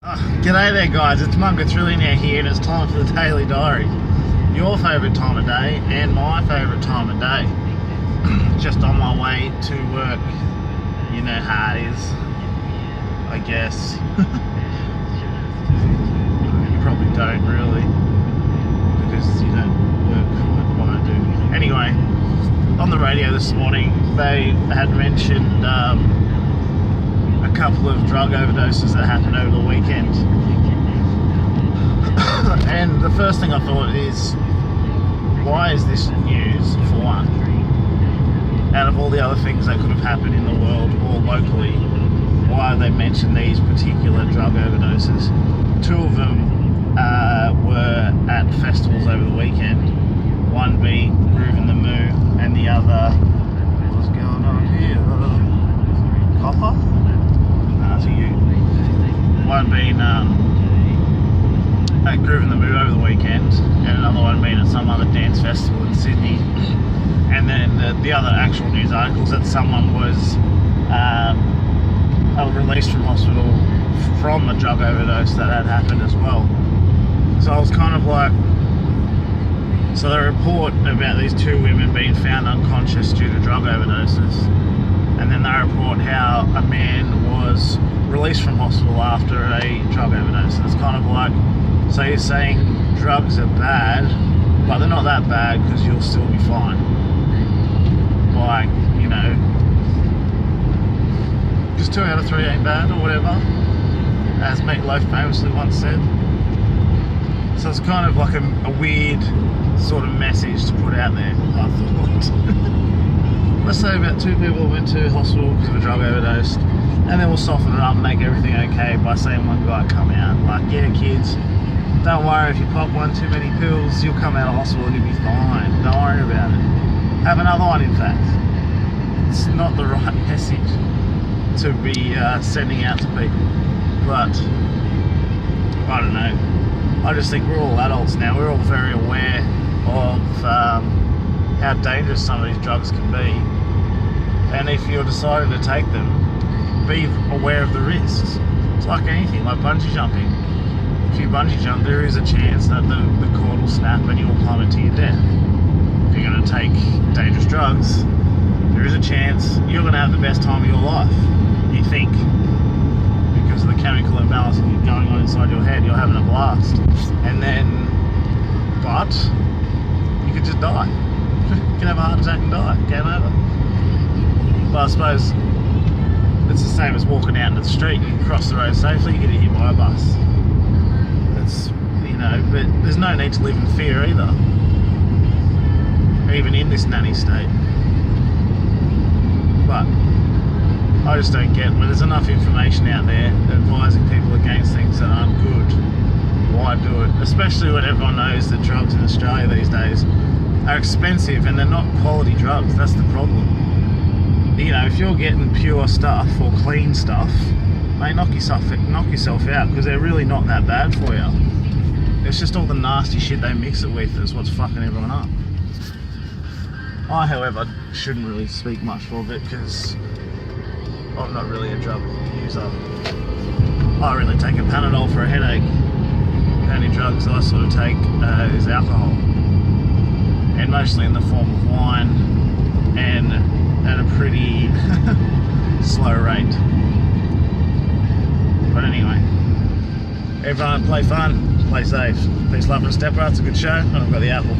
G'day there guys, it's Munga Trillionaire here and it's time for the Daily Diary. Your favourite time of day and my favourite time of day. Just on my way to work. You know how it is, I guess. You probably don't really, because you don't work like I do. Anyway, on the radio this morning they had mentioned a couple of drug overdoses that happened over the weekend. And the first thing I thought is, why is this news, for one? Out of all the other things that could have happened in the world or locally, why have they mentioned these particular drug overdoses? Two of them were at festivals over the weekend, one being Groove in the Moo and the other, what's going on here? Copper? To you. One being at Groove in the Moo over the weekend, and another one being at some other dance festival in Sydney. And then the other actual news articles that someone was released from hospital from a drug overdose that had happened as well. So I was kind of like, so the report about these two women being found unconscious due to drug overdoses, and then they report how a man was released from hospital after a drug overdose. And it's kind of like, so you're saying drugs are bad, but they're not that bad because you'll still be fine. Like, you know, just 2 out of 3 ain't bad or whatever, as Meat Loaf famously once said. So it's kind of like a weird sort of message to put out there, I thought. Let's say about 2 people went to hospital because of a drug overdose, and then we'll soften it up and make everything okay by saying one guy come out. Like, yeah kids, don't worry, if you pop 1 too many pills, you'll come out of hospital and you'll be fine. Don't worry about it. Have another one, in fact. It's not the right message to be sending out to people. But, I don't know. I just think we're all adults now. We're all very aware of how dangerous some of these drugs can be. And if you're deciding to take them, be aware of the risks. It's like anything, like bungee jumping. If you bungee jump, there is a chance that the cord will snap and you will plummet to your death. If you're going to take dangerous drugs, there is a chance you're going to have the best time of your life, you think. Because of the chemical imbalance going on inside your head, you're having a blast. And then, but, you could just die. You can have a heart attack and die. Game over. But I suppose it's the same as walking out into the street. You can cross the road safely, you get hit by a bus. It's, you know, but there's no need to live in fear either, even in this nanny state. But I just don't get, when there's enough information out there advising people against things that aren't good, why do it? Especially when everyone knows that drugs in Australia these days are expensive and they're not quality drugs. That's the problem. You know, if you're getting pure stuff or clean stuff, mate, knock yourself out, because they're really not that bad for you. It's just all the nasty shit they mix it with that's what's fucking everyone up. I, however, shouldn't really speak much of it because I'm not really a drug user. I really take a Panadol for a headache. The only drugs I sort of take is alcohol, and mostly in the form of wine, and at a pretty slow rate. But anyway, everyone play fun, play safe. Peace, love and stepper. It's a good show, and I've got the apple.